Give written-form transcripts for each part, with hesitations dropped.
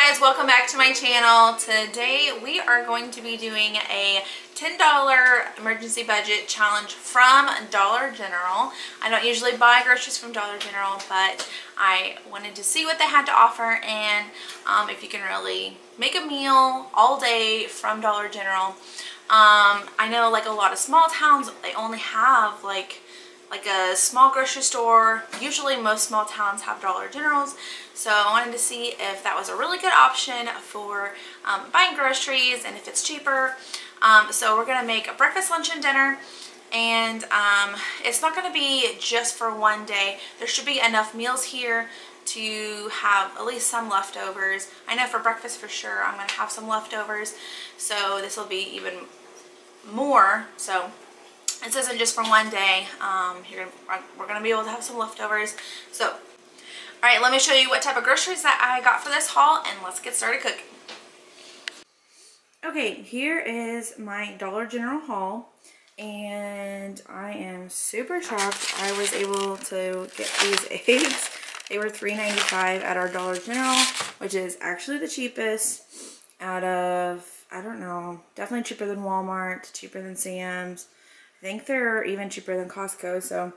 guys, welcome back to my channel. Today we are going to be doing a $10 emergency budget challenge from Dollar General. I don't usually buy groceries from Dollar General, but I wanted to see what they had to offer and if you can really make a meal all day from Dollar General. I know like a lot of small towns, they only have like a small grocery store. Usually most small towns have Dollar Generals, so I wanted to see if that was a really good option for buying groceries and if it's cheaper. So we're gonna make a breakfast, lunch, and dinner, and it's not gonna be just for one day. There should be enough meals here to have at least some leftovers. I know for breakfast for sure I'm gonna have some leftovers, so this will be even more. So this isn't just for one day. We're going to be able to have some leftovers. So, alright, let me show you what type of groceries that I got for this haul, and let's get started cooking. Okay, here is my Dollar General haul, and I am super shocked I was able to get these eggs. They were $3.95 at our Dollar General, which is actually the cheapest out of, I don't know, definitely cheaper than Walmart, cheaper than Sam's. I think they're even cheaper than Costco, so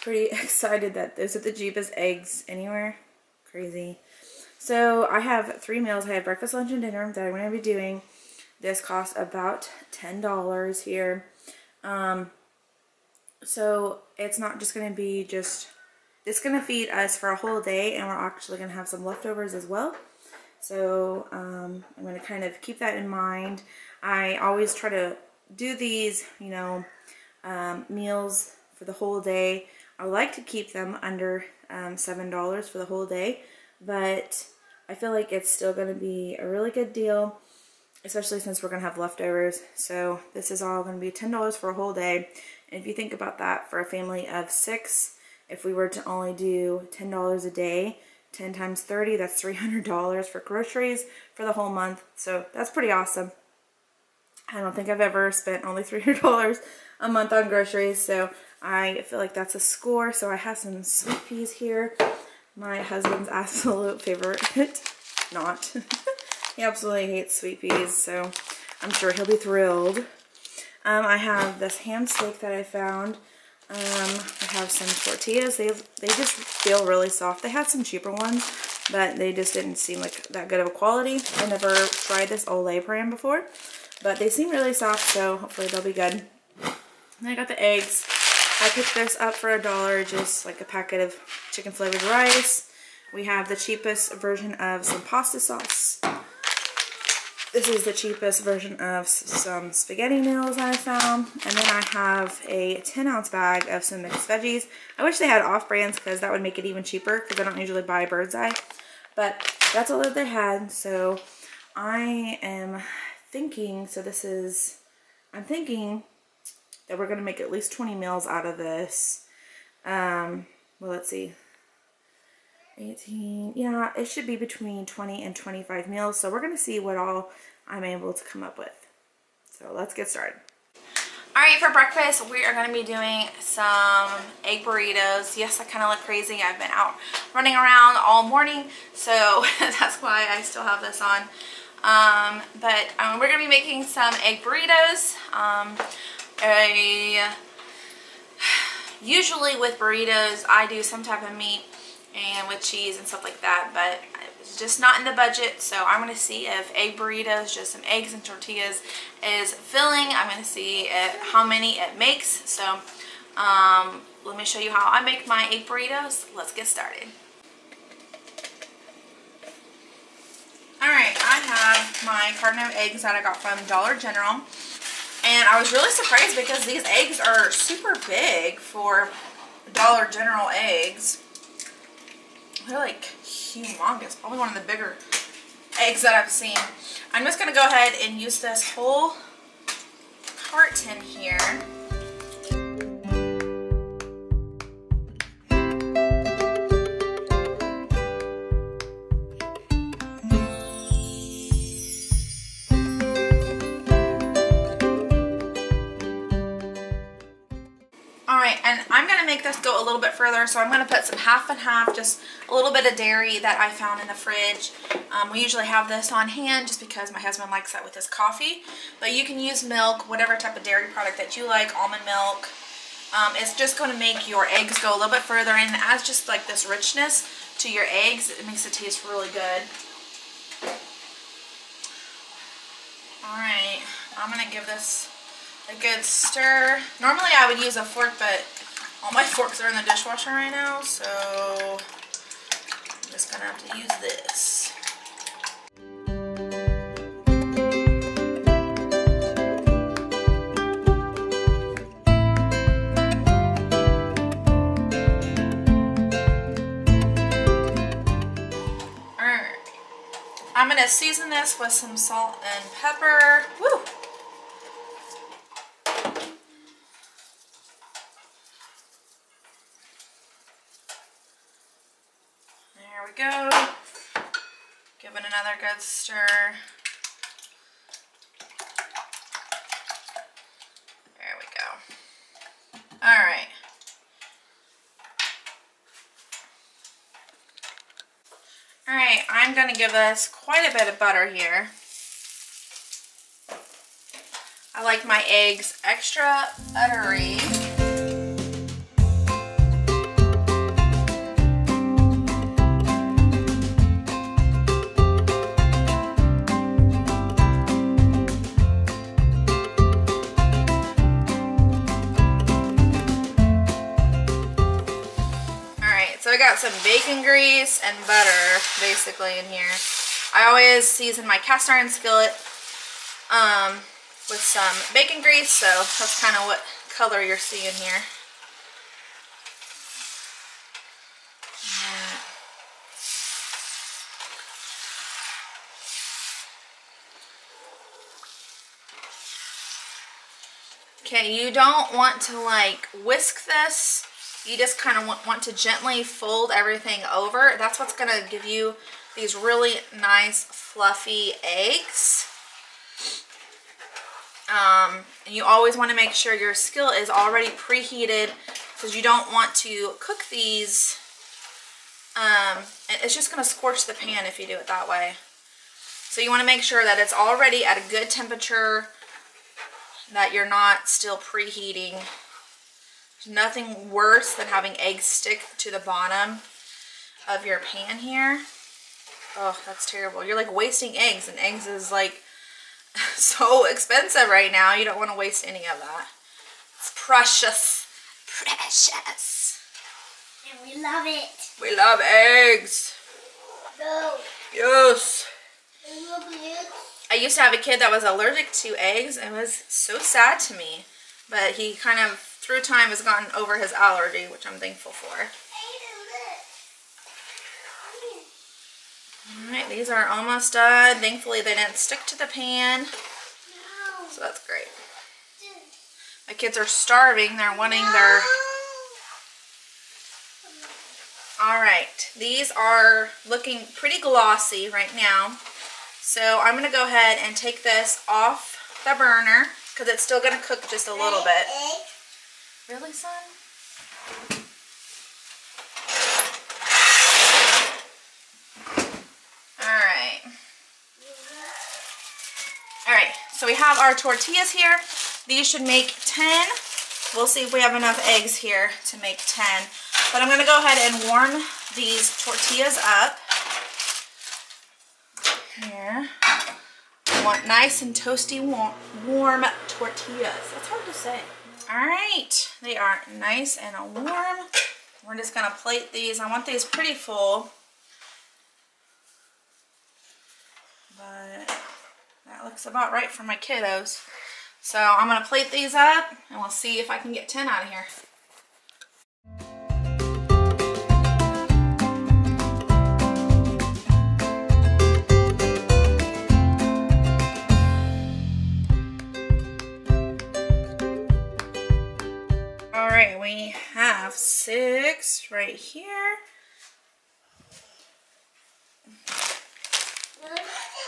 pretty excited that those are the cheapest eggs anywhere. Crazy. So I have 3 meals. I have breakfast, lunch, and dinner that I'm going to be doing. This costs about $10 here. So it's not just going to be it's going to feed us for a whole day, and we're actually going to have some leftovers as well. So I'm going to kind of keep that in mind. I always try to do these, you know, meals for the whole day. I like to keep them under $7 for the whole day, but I feel like it's still going to be a really good deal, especially since we're going to have leftovers. So this is all going to be $10 for a whole day. And if you think about that, for a family of 6, if we were to only do $10 a day, 10 times 30, that's $300 for groceries for the whole month. So that's pretty awesome. I don't think I've ever spent only $300 a month on groceries, so I feel like that's a score. So I have some sweet peas here. My husband's absolute favorite. Not. He absolutely hates sweet peas, so I'm sure he'll be thrilled. I have this ham steak that I found. I have some tortillas. They just feel really soft. They had some cheaper ones, but they just didn't seem like that good of a quality. I never tried this Olay brand before, but they seem really soft, so hopefully they'll be good. And I got the eggs. I picked this up for $1, just like a packet of chicken flavored rice. We have the cheapest version of some pasta sauce. This is the cheapest version of some spaghetti noodles I found. And then I have a 10-ounce bag of some mixed veggies. I wish they had off-brands because that would make it even cheaper, because I don't usually buy Bird's Eye. But that's all that they had. So I am thinking, I'm thinking that we're going to make at least 20 meals out of this. Well, let's see. 18, yeah, it should be between 20 and 25 meals. So we're going to see what all I'm able to come up with. So let's get started. Alright, for breakfast, we are going to be doing some egg burritos. Yes, I kind of look crazy. I've been out running around all morning, so that's why I still have this on. We're going to be making some egg burritos. Usually with burritos, I do some type of meat and with cheese and stuff like that, but it's just not in the budget. So I'm going to see if egg burritos, just some eggs and tortillas, is filling. I'm going to see how many it makes. So let me show you how I make my egg burritos. Let's get started. Alright, I have my carton of eggs that I got from Dollar General. And I was really surprised because these eggs are super big for Dollar General eggs. They're like humongous. Probably one of the bigger eggs that I've seen. I'm just going to go ahead and use this whole carton here. And I'm going to make this go a little bit further, so I'm going to put some half and half, just a little bit of dairy that I found in the fridge. We usually have this on hand just because my husband likes that with his coffee. But you can use milk, whatever type of dairy product that you like, almond milk. It's just going to make your eggs go a little bit further, and it adds just like this richness to your eggs. It makes it taste really good. Alright, I'm going to give this a good stir. Normally I would use a fork, but all my forks are in the dishwasher right now, so I'm just going to have to use this. Alright, I'm going to season this with some salt and pepper. Woo! There we go. Give it another good stir. There we go. Alright. Alright, I'm going to give this quite a bit of butter here. I like my eggs extra buttery. So I got some bacon grease and butter basically in here. I always season my cast iron skillet with some bacon grease, so that's kind of what color you're seeing here. Okay, you don't want to like whisk this. You just kind of want to gently fold everything over. That's what's going to give you these really nice fluffy eggs. And you always want to make sure your skillet is already preheated, because you don't want to cook these. It's just going to scorch the pan if you do it that way. So you want to make sure that it's already at a good temperature, that you're not still preheating. There's nothing worse than having eggs stick to the bottom of your pan here. Oh, that's terrible. You're like wasting eggs, and eggs is like so expensive right now. You don't want to waste any of that. It's precious. Precious. And we love it. We love eggs. No. Yes. We love it. I used to have a kid that was allergic to eggs. It was so sad to me. But he kind of, through time, has gotten over his allergy, which I'm thankful for. Alright, these are almost done. Thankfully, they didn't stick to the pan. So that's great. My kids are starving. They're wanting their... Alright, these are looking pretty glossy right now. So I'm going to go ahead and take this off the burner, because it's still going to cook just a little bit. Really, son? Alright. Alright, so we have our tortillas here. These should make 10. We'll see if we have enough eggs here to make 10. But I'm going to go ahead and warm these tortillas up. Here. I want nice and toasty warm tortillas. That's hard to say. Alright, they are nice and warm. We're just going to plate these. I want these pretty full. But that looks about right for my kiddos. So I'm going to plate these up, and we'll see if I can get 10 out of here. Alright, we have 6 right here.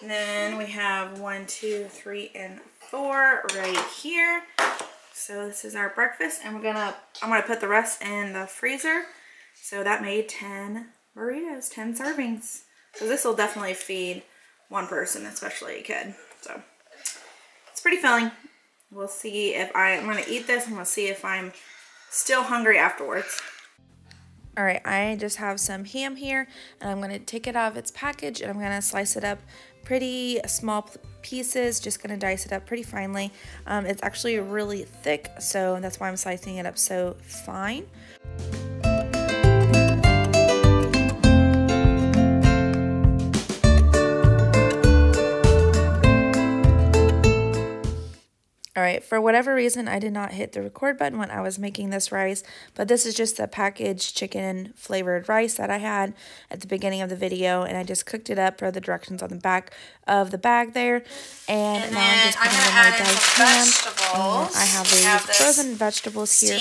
And then we have 1, 2, 3, and 4 right here. So this is our breakfast, and I'm gonna put the rest in the freezer. So that made 10 burritos, 10 servings. So this will definitely feed one person, especially a kid. So it's pretty filling. We'll see if I'm gonna eat this, and we'll see if I'm still hungry afterwards. All right, I just have some ham here, and I'm gonna take it out of its package, and I'm gonna slice it up pretty small pieces, just gonna dice it up pretty finely. It's actually really thick, so that's why I'm slicing it up so fine. All right, for whatever reason, I did not hit the record button when I was making this rice, but this is just the packaged chicken flavored rice that I had at the beginning of the video, and I just cooked it up per the directions on the back of the bag there. And now I'm just putting in my diced ham. I have these frozen vegetables here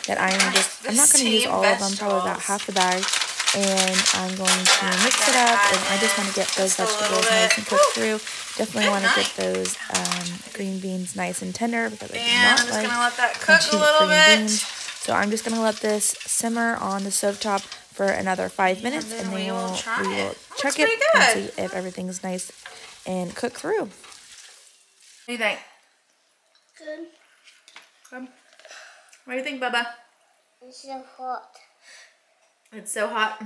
that I'm not going to use all of them, probably about half the bag. And I'm going to mix it up, and I just want to get those vegetables nice and cooked through. Definitely want to get those green beans nice and tender because I do not like green beans. So I'm just going to let this simmer on the stovetop for another 5 minutes, and then we will check it and see if everything's nice and cooked through. What do you think? Good. Good. What do you think, Bubba? It's so hot. It's so hot.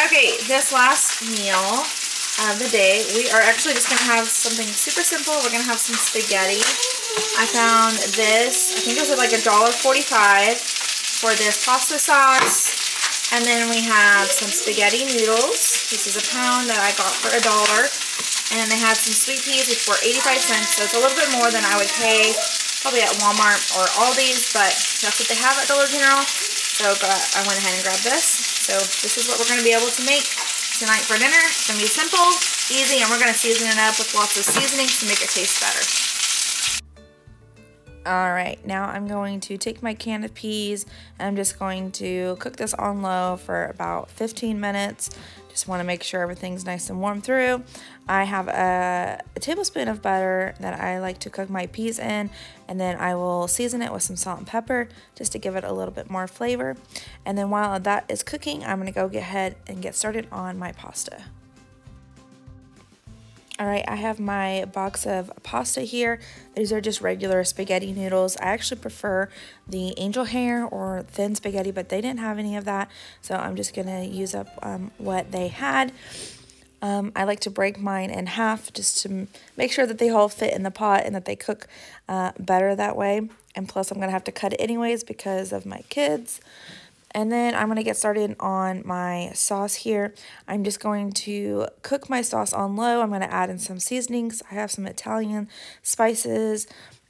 Okay, this last meal of the day, we are actually just going to have something super simple. We're going to have some spaghetti. I found this, I think it was like $1.45 for this pasta sauce. And then we have some spaghetti noodles. This is a pound that I got for $1. And they had some sweet peas, which were 85 cents. So it's a little bit more than I would pay probably at Walmart or Aldi's, but that's what they have at Dollar General. So I went ahead and grabbed this. So this is what we're going to be able to make tonight for dinner. It's going to be simple, easy, and we're going to season it up with lots of seasonings to make it taste better. Alright, now I'm going to take my can of peas, and I'm just going to cook this on low for about 15 minutes. Just want to make sure everything's nice and warm through. I have a tablespoon of butter that I like to cook my peas in, and then I will season it with some salt and pepper just to give it a little bit more flavor. And then while that is cooking, I'm going to go ahead and get started on my pasta. Alright, I have my box of pasta here. These are just regular spaghetti noodles. I actually prefer the angel hair or thin spaghetti, but they didn't have any of that, so I'm just going to use up what they had. I like to break mine in half just to make sure that they all fit in the pot and that they cook better that way. And plus, I'm going to have to cut it anyways because of my kids. And then I'm going to get started on my sauce here. I'm just going to cook my sauce on low. I'm going to add in some seasonings. I have some Italian spices,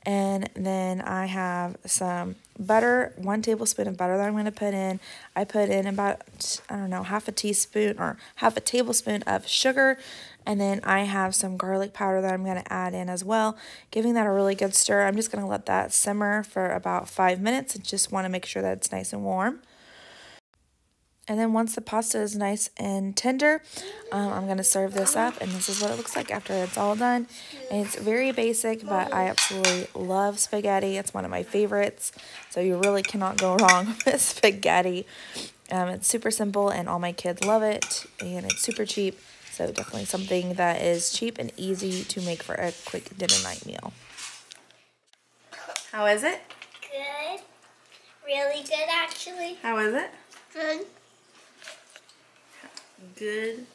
and then I have some butter, 1 tablespoon of butter that I'm going to put in. I put in about, I don't know, half a teaspoon or half a tablespoon of sugar. And then I have some garlic powder that I'm going to add in as well, giving that a really good stir. I'm just going to let that simmer for about 5 minutes and just want to make sure that it's nice and warm. And then once the pasta is nice and tender, I'm going to serve this up, and this is what it looks like after it's all done. And it's very basic, but I absolutely love spaghetti. It's one of my favorites, so you really cannot go wrong with spaghetti. It's super simple, and all my kids love it, and it's super cheap. So definitely something that is cheap and easy to make for a quick dinner night meal. How is it? Good. Really good, actually. How is it? Good. Good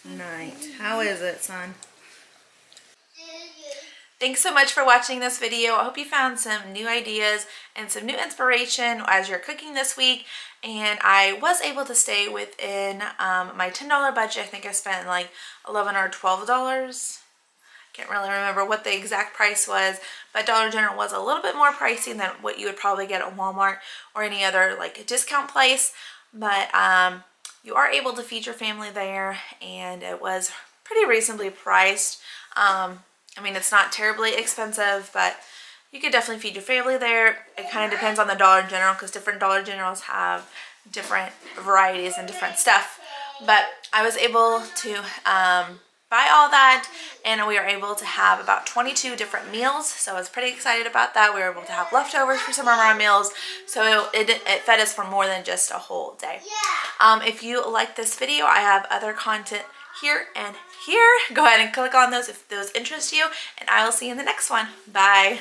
night. How is it, son? Thanks so much for watching this video. I hope you found some new ideas and some new inspiration as you're cooking this week. And I was able to stay within my $10 budget. I think I spent like $11 or $12. Can't really remember what the exact price was, but Dollar General was a little bit more pricey than what you would probably get at Walmart or any other like a discount place. But you are able to feed your family there, and it was pretty reasonably priced. I mean, it's not terribly expensive, but you could definitely feed your family there. It kind of depends on the Dollar General because different Dollar Generals have different varieties and different stuff. But I was able to buy all that, and we were able to have about 22 different meals, so I was pretty excited about that. We were able to have leftovers for some of our meals, so it fed us for more than just a whole day. If you like this video, I have other content here and here. Go ahead and click on those if those interest you, and I will see you in the next one. Bye.